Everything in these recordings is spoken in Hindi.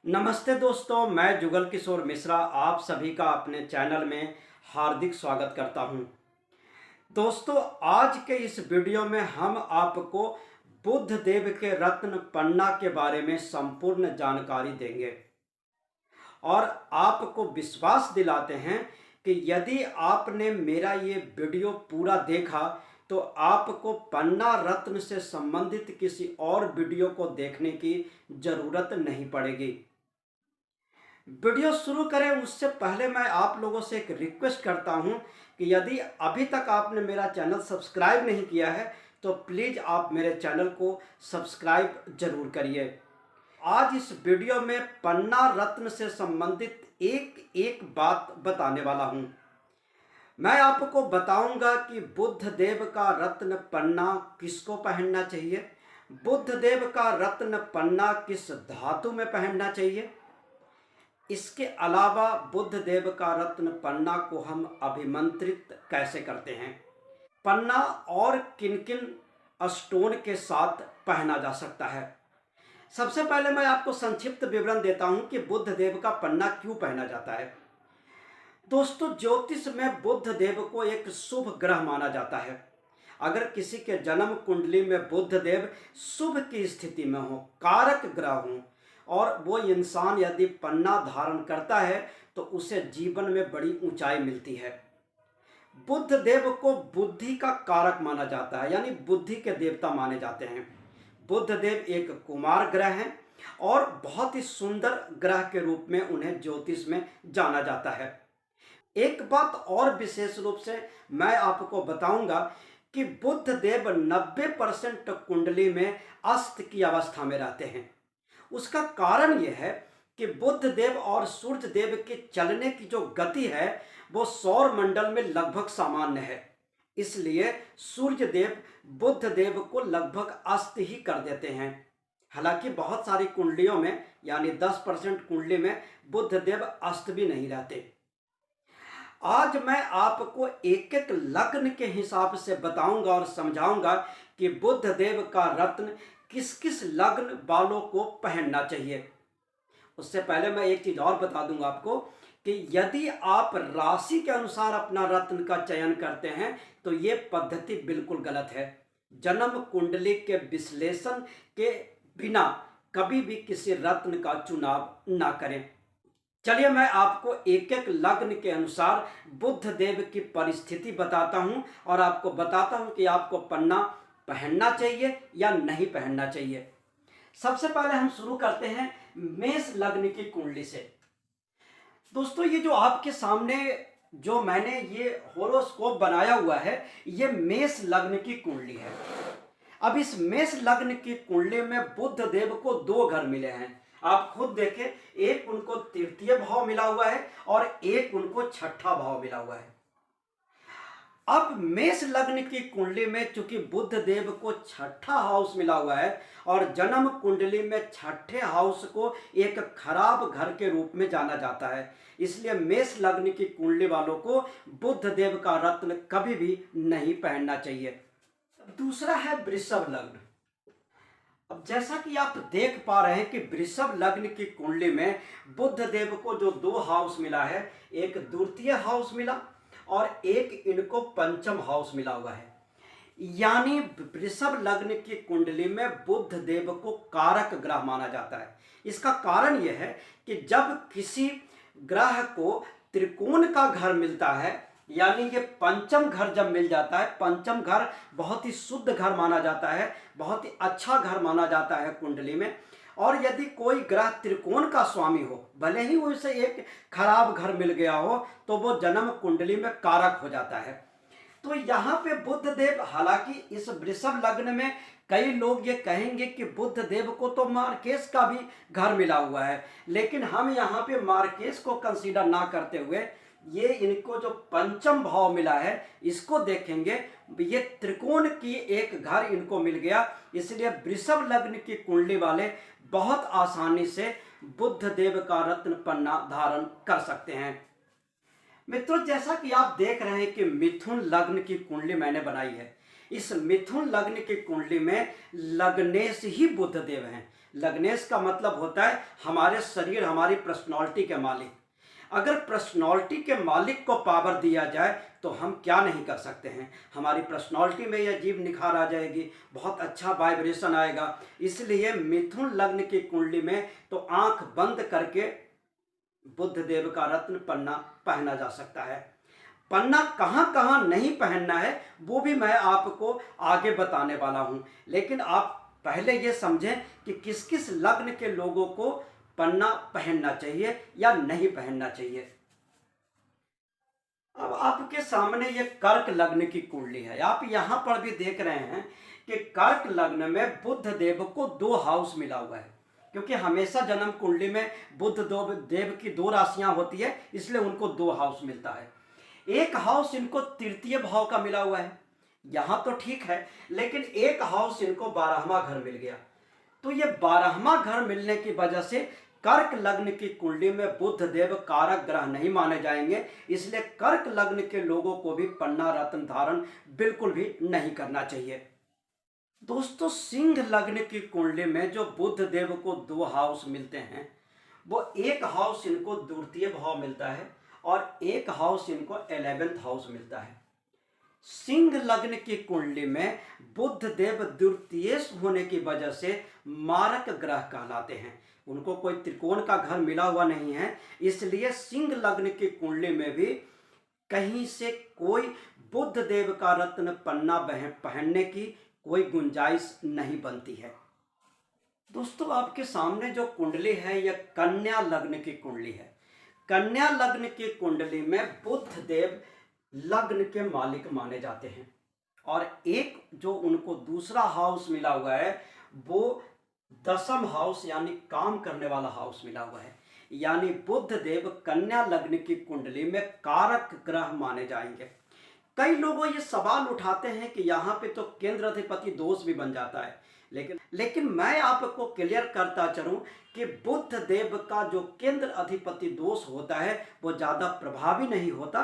नमस्ते दोस्तों, मैं जुगल किशोर मिश्रा आप सभी का अपने चैनल में हार्दिक स्वागत करता हूं। दोस्तों, आज के इस वीडियो में हम आपको बुद्ध देव के रत्न पन्ना के बारे में संपूर्ण जानकारी देंगे और आपको विश्वास दिलाते हैं कि यदि आपने मेरा ये वीडियो पूरा देखा तो आपको पन्ना रत्न से संबंधित किसी और वीडियो को देखने की ज़रूरत नहीं पड़ेगी। वीडियो शुरू करें उससे पहले मैं आप लोगों से एक रिक्वेस्ट करता हूं कि यदि अभी तक आपने मेरा चैनल सब्सक्राइब नहीं किया है तो प्लीज़ आप मेरे चैनल को सब्सक्राइब जरूर करिए। आज इस वीडियो में पन्ना रत्न से संबंधित एक एक बात बताने वाला हूं। मैं आपको बताऊंगा कि बुद्ध देव का रत्न पन्ना किसको पहनना चाहिए, बुद्ध देव का रत्न पन्ना किस धातु में पहनना चाहिए। इसके अलावा बुद्ध देव का रत्न पन्ना को हम अभिमंत्रित कैसे करते हैं, पन्ना और किन किन स्टोन के साथ पहना जा सकता है। सबसे पहले मैं आपको संक्षिप्त विवरण देता हूं कि बुद्ध देव का पन्ना क्यों पहना जाता है। दोस्तों, ज्योतिष में बुद्ध देव को एक शुभ ग्रह माना जाता है। अगर किसी के जन्म कुंडली में बुद्ध देव शुभ की स्थिति में हो, कारक ग्रह हो और वो इंसान यदि पन्ना धारण करता है तो उसे जीवन में बड़ी ऊंचाई मिलती है। बुद्ध देव को बुद्धि का कारक माना जाता है, यानी बुद्धि के देवता माने जाते हैं। बुद्ध देव एक कुमार ग्रह हैं और बहुत ही सुंदर ग्रह के रूप में उन्हें ज्योतिष में जाना जाता है। एक बात और विशेष रूप से मैं आपको बताऊंगा कि बुद्ध देव 90% कुंडली में अस्त की अवस्था में रहते हैं। उसका कारण यह है कि बुद्ध देव और सूर्य देव के चलने की जो गति है वो सौर मंडल में लगभग सामान्य है। इसलिए सूर्य देव बुद्ध देव को लगभग अस्त ही कर देते हैं। हालांकि बहुत सारी कुंडलियों में यानी 10% कुंडली में बुद्ध देव अस्त भी नहीं रहते। आज मैं आपको एक एक लग्न के हिसाब से बताऊंगा और समझाऊंगा कि बुद्ध देव का रत्न किस किस लग्न वालों को पहनना चाहिए। उससे पहले मैं एक चीज और बता दूंगा आपको कि यदि आप राशि के अनुसार अपना रत्न का चयन करते हैं तो ये पद्धति बिल्कुल गलत है। जन्म कुंडली के विश्लेषण के बिना कभी भी किसी रत्न का चुनाव ना करें। चलिए मैं आपको एक एक लग्न के अनुसार बुद्ध देव की परिस्थिति बताता हूं और आपको बताता हूं कि आपको पन्ना पहनना चाहिए या नहीं पहनना चाहिए। सबसे पहले हम शुरू करते हैं मेष लग्न की कुंडली से। दोस्तों, ये जो आपके सामने जो मैंने ये होरोस्कोप बनाया हुआ है ये मेष लग्न की कुंडली है। अब इस मेष लग्न की कुंडली में बुद्ध देव को 2 घर मिले हैं। आप खुद देखें, एक उनको तृतीय भाव मिला हुआ है और एक उनको छठा भाव मिला हुआ है। अब मेष लग्न की कुंडली में चूंकि बुद्ध देव को छठा हाउस मिला हुआ है और जन्म कुंडली में छठे हाउस को एक खराब घर के रूप में जाना जाता है, इसलिए मेष लग्न की कुंडली वालों को बुद्ध देव का रत्न कभी भी नहीं पहनना चाहिए। दूसरा है वृषभ लग्न। अब जैसा कि आप देख पा रहे हैं कि वृषभ लग्न की कुंडली में बुद्ध देव को जो 2 हाउस मिला है, एक द्वितीय हाउस मिला और एक इनको पंचम हाउस मिला हुआ है। यानी वृषभ लग्न की कुंडली में बुद्ध देव को कारक ग्रह माना जाता है। इसका कारण यह है कि जब किसी ग्रह को त्रिकोण का घर मिलता है, यानी ये पंचम घर जब मिल जाता है, पंचम घर बहुत ही शुद्ध घर माना जाता है, बहुत ही अच्छा घर माना जाता है कुंडली में। और यदि कोई ग्रह त्रिकोण का स्वामी हो, भले ही उसे एक खराब घर मिल गया हो, तो वो जन्म कुंडली में कारक हो जाता है। तो यहाँ पे बुद्ध देव, हालांकि इस वृषभ लग्न में कई लोग ये कहेंगे कि बुद्ध देव को तो मार्केस का भी घर मिला हुआ है, लेकिन हम यहाँ पे मार्केस को कंसीडर ना करते हुए ये इनको जो पंचम भाव मिला है इसको देखेंगे। ये त्रिकोण की एक घर इनको मिल गया, इसलिए वृषभ लग्न की कुंडली वाले बहुत आसानी से बुद्ध देव का रत्न पन्ना धारण कर सकते हैं। मित्रों, जैसा कि आप देख रहे हैं कि मिथुन लग्न की कुंडली मैंने बनाई है। इस मिथुन लग्न की कुंडली में लग्नेश ही बुद्ध देव हैं। लग्नेश का मतलब होता है हमारे शरीर, हमारी पर्सनालिटी के मालिक। अगर पर्सनालिटी के मालिक को पावर दिया जाए तो हम क्या नहीं कर सकते हैं। हमारी पर्सनालिटी में यह जीव निखार आ जाएगी, बहुत अच्छा वाइब्रेशन आएगा। इसलिए मिथुन लग्न की कुंडली में तो आंख बंद करके बुध देव का रत्न पन्ना पहना जा सकता है। पन्ना कहाँ कहाँ नहीं पहनना है वो भी मैं आपको आगे बताने वाला हूँ, लेकिन आप पहले ये समझें कि किस किस लग्न के लोगों को पन्ना पहनना चाहिए या नहीं पहनना चाहिए। अब आपके सामने ये कर्क लग्न की कुंडली है। आप यहाँ पर भी देख रहे हैं कि कर्क लग्न में बुध देव को 2 हाउस मिला हुआ है, क्योंकि हमेशा जन्म कुंडली में बुध देव की 2 राशियां होती है, इसलिए उनको 2 हाउस मिलता है। एक हाउस इनको तृतीय भाव का मिला हुआ है, यहाँ तो ठीक है, लेकिन एक हाउस इनको 12वां घर मिल गया। तो ये 12वां घर मिलने की वजह से कर्क लग्न की कुंडली में बुध देव कारक ग्रह नहीं माने जाएंगे, इसलिए कर्क लग्न के लोगों को भी पन्ना रत्न धारण बिल्कुल भी नहीं करना चाहिए। दोस्तों, सिंह लग्न की कुंडली में जो बुध देव को 2 हाउस मिलते हैं, वो एक हाउस इनको द्वितीय भाव मिलता है और एक हाउस इनको 11th हाउस मिलता है। सिंह लग्न की कुंडली में बुध देव द्वितीय होने की वजह से मारक ग्रह कहलाते हैं। उनको कोई त्रिकोण का घर मिला हुआ नहीं है, इसलिए सिंह लग्न की कुंडली में भी कहीं से कोई बुध देव का रत्न पन्ना पहनने की कोई गुंजाइश नहीं बनती है। दोस्तों, आपके सामने जो कुंडली है यह कन्या लग्न की कुंडली है। कन्या लग्न की कुंडली में बुध देव लग्न के मालिक माने जाते हैं और एक जो उनको दूसरा हाउस मिला हुआ है वो 10th हाउस यानी काम करने वाला हाउस मिला हुआ है। यानी बुध देव कन्या लग्न की कुंडली में कारक ग्रह माने जाएंगे। कई लोग ये सवाल उठाते हैं कि यहाँ पे तो केंद्र अधिपति दोष भी बन जाता है, लेकिन मैं आपको क्लियर करता चलूं कि बुध देव का जो केंद्र अधिपति दोष होता है वो ज़्यादा प्रभावी नहीं होता।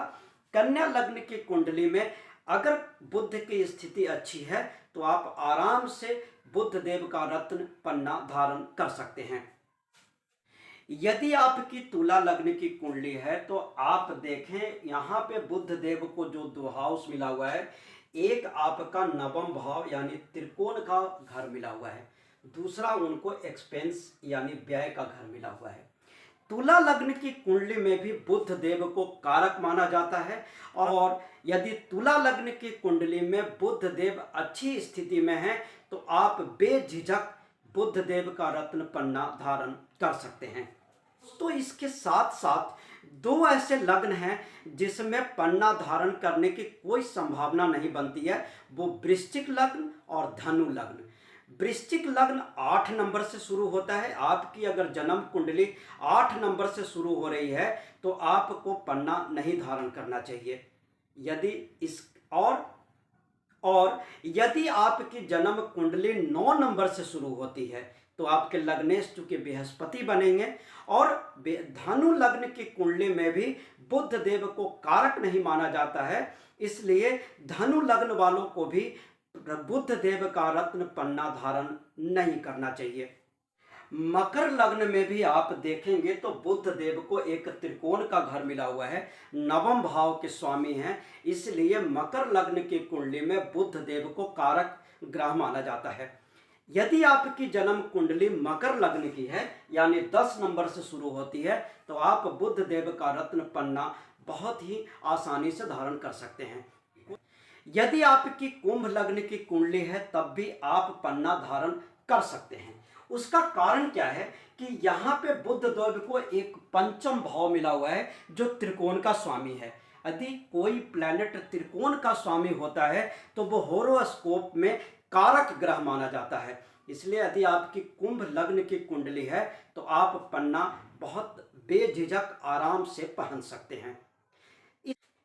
कन्या लग्न की कुंडली में अगर बुध की स्थिति अच्छी है तो आप आराम से बुध देव का रत्न पन्ना धारण कर सकते हैं। यदि आपकी तुला लग्न की कुंडली है तो आप देखें यहाँ पे बुध देव को जो 2 हाउस मिला हुआ है, एक आपका 9वां भाव यानी त्रिकोण का घर मिला हुआ है, दूसरा उनको एक्सपेंस यानी व्यय का घर मिला हुआ है। तुला लग्न की कुंडली में भी बुध देव को कारक माना जाता है और यदि तुला लग्न की कुंडली में बुध देव अच्छी स्थिति में है तो आप बेझिझक बुध देव का रत्न पन्ना धारण कर सकते हैं। तो इसके साथ साथ 2 ऐसे लग्न हैं जिसमें पन्ना धारण करने की कोई संभावना नहीं बनती है, वो वृश्चिक लग्न और धनु लग्न। वृश्चिक लग्न 8 नंबर से शुरू होता है। आपकी अगर जन्म कुंडली 8 नंबर से शुरू हो रही है तो आपको पन्ना नहीं धारण करना चाहिए। यदि इस और यदि आपकी जन्म कुंडली 9 नंबर से शुरू होती है तो आपके लग्नेश चूंकि बृहस्पति बनेंगे और धनु लग्न की कुंडली में भी बुध देव को कारक नहीं माना जाता है, इसलिए धनु लग्न वालों को भी बुध देव का रत्न पन्ना धारण नहीं करना चाहिए। मकर लग्न में भी आप देखेंगे तो बुध देव को एक त्रिकोण का घर मिला हुआ है, 9वां भाव के स्वामी हैं, इसलिए मकर लग्न की कुंडली में बुध देव को कारक ग्रह माना जाता है। यदि आपकी जन्म कुंडली मकर लग्न की है यानी 10 नंबर से शुरू होती है तो आप बुध देव का रत्न पन्ना बहुत ही आसानी से धारण कर सकते हैं। यदि आपकी कुंभ लग्न की कुंडली है तब भी आप पन्ना धारण कर सकते हैं। उसका कारण क्या है कि यहाँ पे बुध देव को एक 5वां भाव मिला हुआ है जो त्रिकोण का स्वामी है। यदि कोई प्लैनेट त्रिकोण का स्वामी होता है तो वो होरोस्कोप में कारक ग्रह माना जाता है, इसलिए यदि आपकी कुंभ लग्न की कुंडली है तो आप पन्ना बहुत बेझिझक आराम से पहन सकते हैं।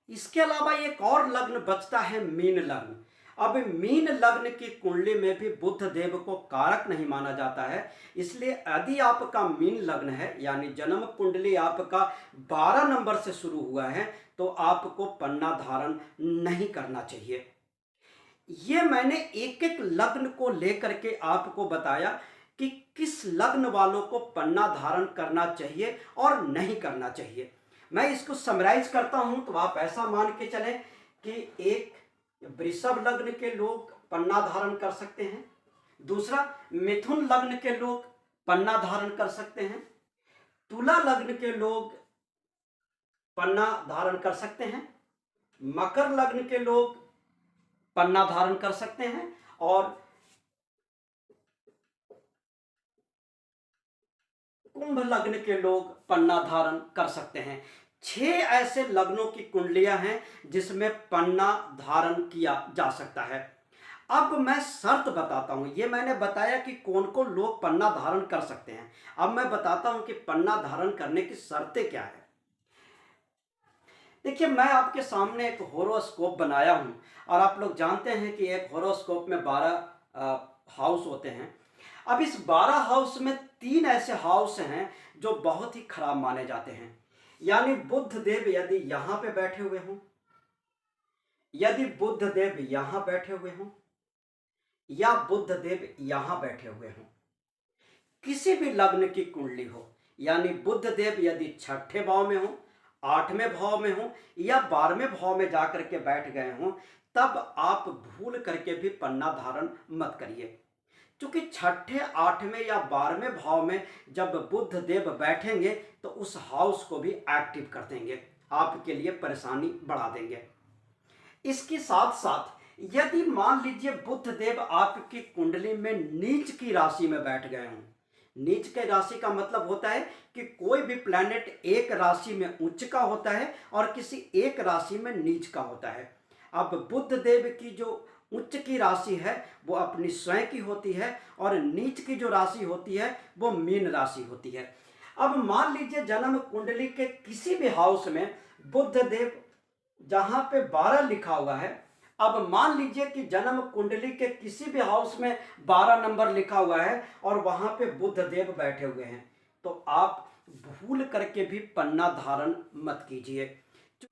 इसके अलावा एक और लग्न बचता है मीन लग्न। अब मीन लग्न की कुंडली में भी बुध देव को कारक नहीं माना जाता है, इसलिए यदि आपका मीन लग्न है यानी जन्म कुंडली आपका 12 नंबर से शुरू हुआ है तो आपको पन्ना धारण नहीं करना चाहिए। ये मैंने एक एक लग्न को लेकर के आपको बताया कि किस लग्न वालों को पन्ना धारण करना चाहिए और नहीं करना चाहिए। मैं इसको समराइज करता हूं तो आप ऐसा मान के चलें कि एक वृषभ लग्न के लोग पन्ना धारण कर सकते हैं, दूसरा मिथुन लग्न के लोग पन्ना धारण कर सकते हैं, तुला लग्न के लोग पन्ना धारण कर सकते हैं, मकर लग्न के लोग पन्ना धारण कर सकते हैं और कुंभ लग्न के लोग पन्ना धारण कर सकते हैं। 6 ऐसे लग्नों की कुंडलियां हैं जिसमें पन्ना धारण किया जा सकता है। अब मैं शर्त बताता हूं, ये मैंने बताया कि कौन कौन लोग पन्ना धारण कर सकते हैं। अब मैं बताता हूं कि पन्ना धारण करने की शर्तें क्या है। देखिए, मैं आपके सामने एक होरोस्कोप बनाया हूं और आप लोग जानते हैं कि एक होरोस्कोप में 12 हाउस होते हैं। अब इस 12 हाउस में 3 ऐसे हाउस हैं जो बहुत ही खराब माने जाते हैं। यानी बुध देव यदि यहां पे बैठे हुए हों, यदि बुध देव यहां बैठे हुए हों या बुध देव यहां बैठे हुए हों, किसी भी लग्न की कुंडली हो, यानी बुध देव यदि 6ठे भाव में हो, 8वें भाव में हो या 12वें भाव में जाकर के बैठ गए हों, तब आप भूल करके भी पन्ना धारण मत करिए। क्योंकि 6ठे, 8वें या 12वें भाव में जब बुध देव बैठेंगे तो उस हाउस को भी एक्टिव कर देंगे, आपके लिए परेशानी बढ़ा देंगे। इसके साथ साथ यदि मान लीजिए बुध देव आपकी कुंडली में नीच की राशि में बैठ गए हों, नीच के राशि का मतलब होता है कि कोई भी प्लैनेट एक राशि में उच्च का होता है और किसी एक राशि में नीच का होता है। अब बुध देव की जो उच्च की राशि है वो अपनी स्वयं की होती है और नीच की जो राशि होती है वो मीन राशि होती है। अब मान लीजिए जन्म कुंडली के किसी भी हाउस में बुध देव जहां पे 12 लिखा हुआ है, अब मान लीजिए कि जन्म कुंडली के किसी भी हाउस में 12 नंबर लिखा हुआ है और वहां पे बुध देव बैठे हुए हैं, तो आप भूल करके भी पन्ना धारण मत कीजिए।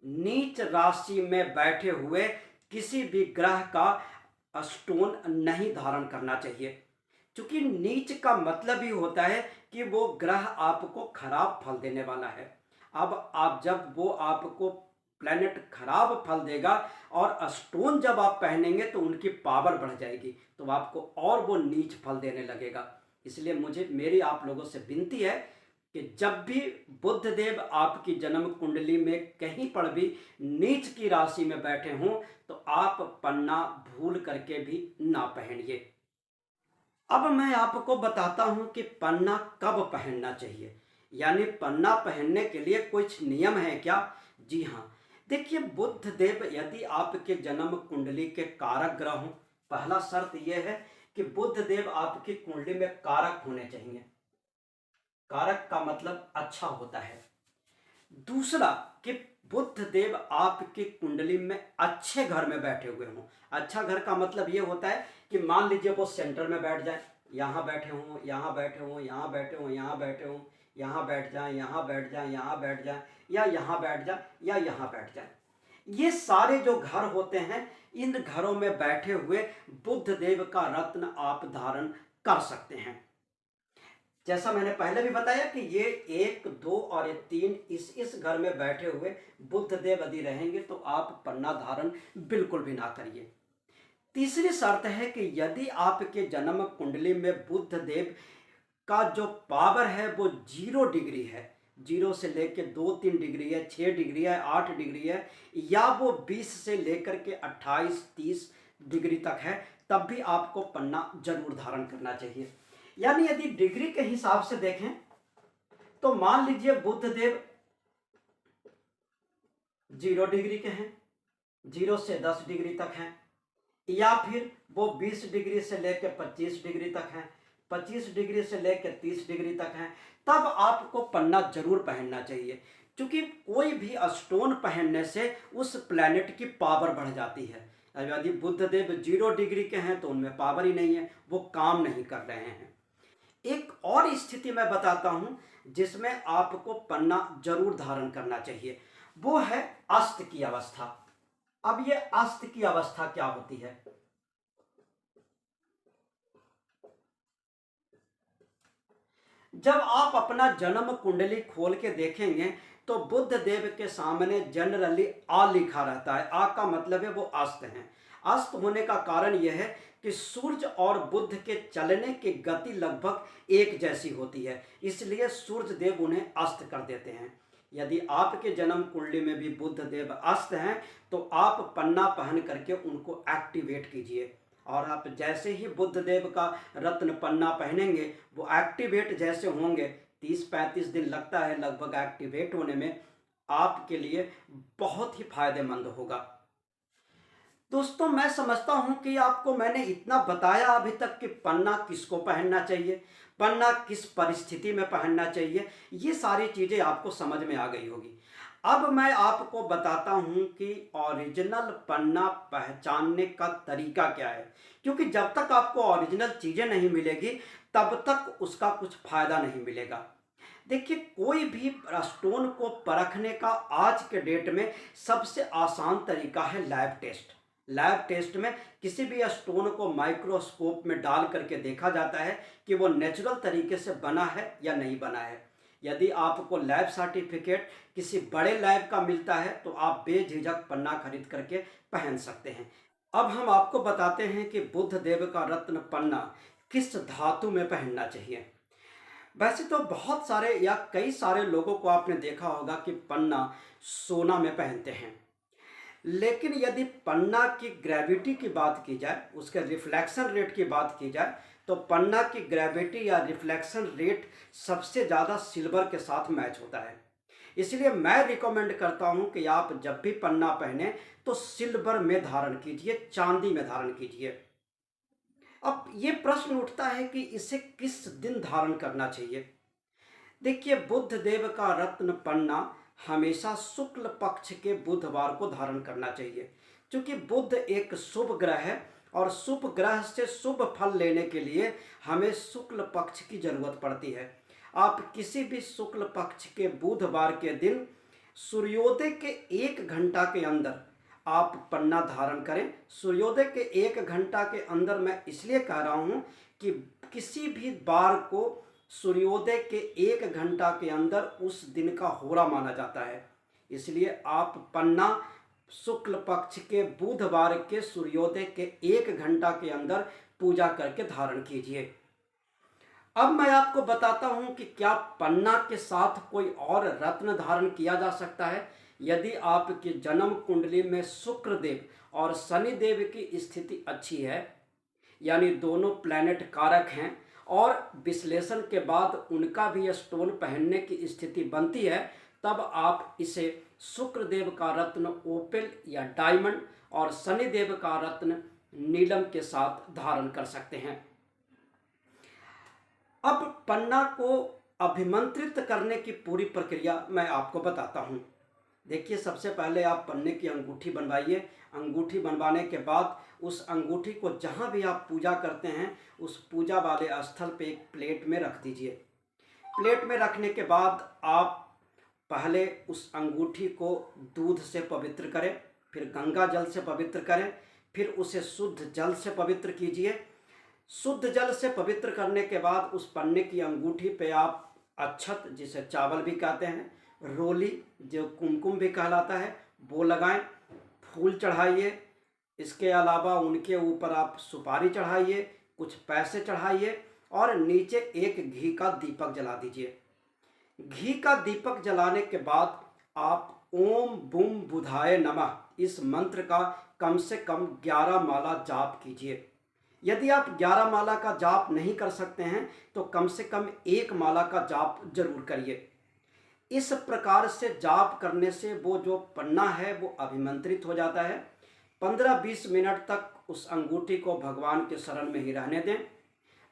नीच राशि में बैठे हुए किसी भी ग्रह का स्टोन नहीं धारण करना चाहिए, क्योंकि नीच का मतलब ही होता है कि वो ग्रह आपको खराब फल देने वाला है। अब आप जब वो आपको प्लैनेट खराब फल देगा और स्टोन जब आप पहनेंगे तो उनकी पावर बढ़ जाएगी, तो आपको और वो नीच फल देने लगेगा। इसलिए मेरी आप लोगों से विनती है कि जब भी बुध देव आपकी जन्म कुंडली में कहीं पर भी नीच की राशि में बैठे हों तो आप पन्ना भूल करके भी ना पहनिए। अब मैं आपको बताता हूं कि पन्ना कब पहनना चाहिए, यानी पन्ना पहनने के लिए कुछ नियम है क्या। जी हाँ, देखिए, बुध देव यदि आपके जन्म कुंडली के कारक ग्रह हों, पहला शर्त यह है कि बुध देव आपकी कुंडली में कारक होने चाहिए। कारक का मतलब अच्छा होता है। दूसरा कि बुध देव आपकी कुंडली में अच्छे घर में बैठे हुए हों। अच्छा घर का मतलब ये होता है कि मान लीजिए वो सेंटर में बैठ जाए, यहाँ बैठे हों, यहाँ बैठे हों, यहाँ बैठे हों, यहाँ बैठे हों, यहाँ बैठ जाए, यहाँ बैठ जाए, यहाँ बैठ जाए, या यहाँ बैठ जाए, या यहाँ बैठ जाए। ये सारे जो घर होते हैं, इन घरों में बैठे हुए बुध देव का रत्न आप धारण कर सकते हैं। जैसा मैंने पहले भी बताया कि ये 1, 2 और ये 3 इस घर में बैठे हुए बुध देव यदि रहेंगे तो आप पन्ना धारण बिल्कुल भी ना करिए। तीसरी शर्त है कि यदि आपके जन्म कुंडली में बुध देव का जो पावर है वो 0 डिग्री है, 0 से लेकर 2-3 डिग्री है, 6 डिग्री है, 8 डिग्री है, या वो 20 से लेकर के 28-30 डिग्री तक है, तब भी आपको पन्ना जरूर धारण करना चाहिए। यानी यदि डिग्री के हिसाब से देखें तो मान लीजिए बुध देव 0 डिग्री के हैं, 0 से 10 डिग्री तक हैं, या फिर वो 20 डिग्री से लेकर 25 डिग्री तक हैं, 25 डिग्री से लेकर 30 डिग्री तक हैं, तब आपको पन्ना जरूर पहनना चाहिए। क्योंकि कोई भी स्टोन पहनने से उस प्लैनेट की पावर बढ़ जाती है। यदि बुध देव 0 डिग्री के हैं तो उनमें पावर ही नहीं है, वो काम नहीं कर रहे हैं। एक और स्थिति मैं बताता हूं जिसमें आपको पन्ना जरूर धारण करना चाहिए, वो है अस्त की अवस्था। अब ये अस्त की अवस्था क्या होती है। जब आप अपना जन्म कुंडली खोल के देखेंगे तो बुध देव के सामने जनरली आ लिखा रहता है। आ का मतलब है वो अस्त हैं। अस्त होने का कारण यह है कि सूर्य और बुध के चलने की गति लगभग एक जैसी होती है, इसलिए सूर्य देव उन्हें अस्त कर देते हैं। यदि आपके जन्म कुंडली में भी बुध देव अस्त हैं तो आप पन्ना पहन करके उनको एक्टिवेट कीजिए, और आप जैसे ही बुध देव का रत्न पन्ना पहनेंगे वो एक्टिवेट जैसे होंगे, 30-35 दिन लगता है लगभग एक्टिवेट होने में, आपके लिए बहुत ही फायदेमंद होगा। दोस्तों, मैं समझता हूं कि आपको मैंने इतना बताया अभी तक कि पन्ना किसको पहनना चाहिए, पन्ना किस परिस्थिति में पहनना चाहिए, ये सारी चीज़ें आपको समझ में आ गई होगी। अब मैं आपको बताता हूं कि ओरिजिनल पन्ना पहचानने का तरीका क्या है, क्योंकि जब तक आपको ओरिजिनल चीज़ें नहीं मिलेगी तब तक उसका कुछ फायदा नहीं मिलेगा। देखिए, कोई भी स्टोन को परखने का आज के डेट में सबसे आसान तरीका है लैब टेस्ट। लैब टेस्ट में किसी भी स्टोन को माइक्रोस्कोप में डाल करके देखा जाता है कि वो नेचुरल तरीके से बना है या नहीं बना है। यदि आपको लैब सर्टिफिकेट किसी बड़े लैब का मिलता है तो आप बेझिझक पन्ना खरीद करके पहन सकते हैं। अब हम आपको बताते हैं कि बुध देव का रत्न पन्ना किस धातु में पहनना चाहिए। वैसे तो बहुत सारे या कई सारे लोगों को आपने देखा होगा कि पन्ना सोना में पहनते हैं, लेकिन यदि पन्ना की ग्रेविटी की बात की जाए, उसके रिफ्लेक्शन रेट की बात की जाए, तो पन्ना की ग्रेविटी या रिफ्लेक्शन रेट सबसे ज़्यादा सिल्वर के साथ मैच होता है। इसलिए मैं रिकमेंड करता हूं कि आप जब भी पन्ना पहने तो सिल्वर में धारण कीजिए, चांदी में धारण कीजिए। अब ये प्रश्न उठता है कि इसे किस दिन धारण करना चाहिए। देखिए, बुध देव का रत्न पन्ना हमेशा शुक्ल पक्ष के बुधवार को धारण करना चाहिए, क्योंकि बुध एक शुभ ग्रह है और शुभ ग्रह से शुभ फल लेने के लिए हमें शुक्ल पक्ष की जरूरत पड़ती है। आप किसी भी शुक्ल पक्ष के बुधवार के दिन सूर्योदय के 1 घंटा के अंदर आप पन्ना धारण करें। सूर्योदय के 1 घंटा के अंदर मैं इसलिए कह रहा हूं कि किसी भी बार को सूर्योदय के 1 घंटा के अंदर उस दिन का होरा माना जाता है, इसलिए आप पन्ना शुक्ल पक्ष के बुधवार के सूर्योदय के 1 घंटा के अंदर पूजा करके धारण कीजिए। अब मैं आपको बताता हूं कि क्या पन्ना के साथ कोई और रत्न धारण किया जा सकता है। यदि आपके जन्म कुंडली में शुक्र देव और शनि देव की स्थिति अच्छी है, यानी दोनों प्लैनेट कारक हैं, और विश्लेषण के बाद उनका भी स्टोन पहनने की स्थिति बनती है, तब आप इसे शुक्र देव का रत्न ओपेल या डायमंड और शनि देव का रत्न नीलम के साथ धारण कर सकते हैं। अब पन्ना को अभिमंत्रित करने की पूरी प्रक्रिया मैं आपको बताता हूँ। देखिए, सबसे पहले आप पन्ने की अंगूठी बनवाइए। अंगूठी बनवाने के बाद उस अंगूठी को जहाँ भी आप पूजा करते हैं उस पूजा वाले स्थल पे एक प्लेट में रख दीजिए। प्लेट में रखने के बाद आप पहले उस अंगूठी को दूध से पवित्र करें, फिर गंगा जल से पवित्र करें, फिर उसे शुद्ध जल से पवित्र कीजिए। शुद्ध जल से पवित्र करने के बाद उस पन्ने की अंगूठी पे आप अक्षत, जिसे चावल भी कहते हैं, रोली जो कुमकुम भी कहलाता है, वो लगाएं, फूल चढ़ाइए। इसके अलावा उनके ऊपर आप सुपारी चढ़ाइए, कुछ पैसे चढ़ाइए और नीचे एक घी का दीपक जला दीजिए। घी का दीपक जलाने के बाद आप ओम बूम बुधाय नमः इस मंत्र का कम से कम 11 माला जाप कीजिए। यदि आप 11 माला का जाप नहीं कर सकते हैं तो कम से कम 1 माला का जाप जरूर करिए। इस प्रकार से जाप करने से वो जो पन्ना है वो अभिमंत्रित हो जाता है। 15-20 मिनट तक उस अंगूठी को भगवान के शरण में ही रहने दें।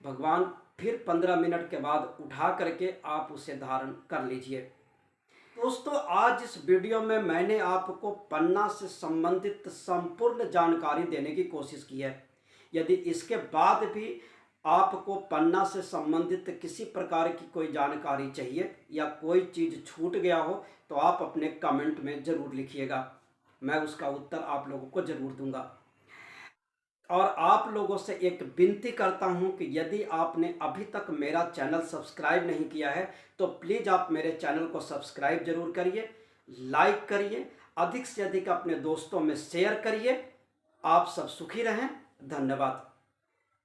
भगवान फिर 15 मिनट के बाद उठा करके आप उसे धारण कर लीजिए। दोस्तों, आज इस वीडियो में मैंने आपको पन्ना से संबंधित संपूर्ण जानकारी देने की कोशिश की है। यदि इसके बाद भी आपको पन्ना से संबंधित किसी प्रकार की कोई जानकारी चाहिए या कोई चीज़ छूट गया हो तो आप अपने कमेंट में ज़रूर लिखिएगा, मैं उसका उत्तर आप लोगों को ज़रूर दूंगा। और आप लोगों से एक विनती करता हूं कि यदि आपने अभी तक मेरा चैनल सब्सक्राइब नहीं किया है तो प्लीज़ आप मेरे चैनल को सब्सक्राइब जरूर करिए, लाइक करिए, अधिक से अधिक अपने दोस्तों में शेयर करिए। आप सब सुखी रहें। धन्यवाद।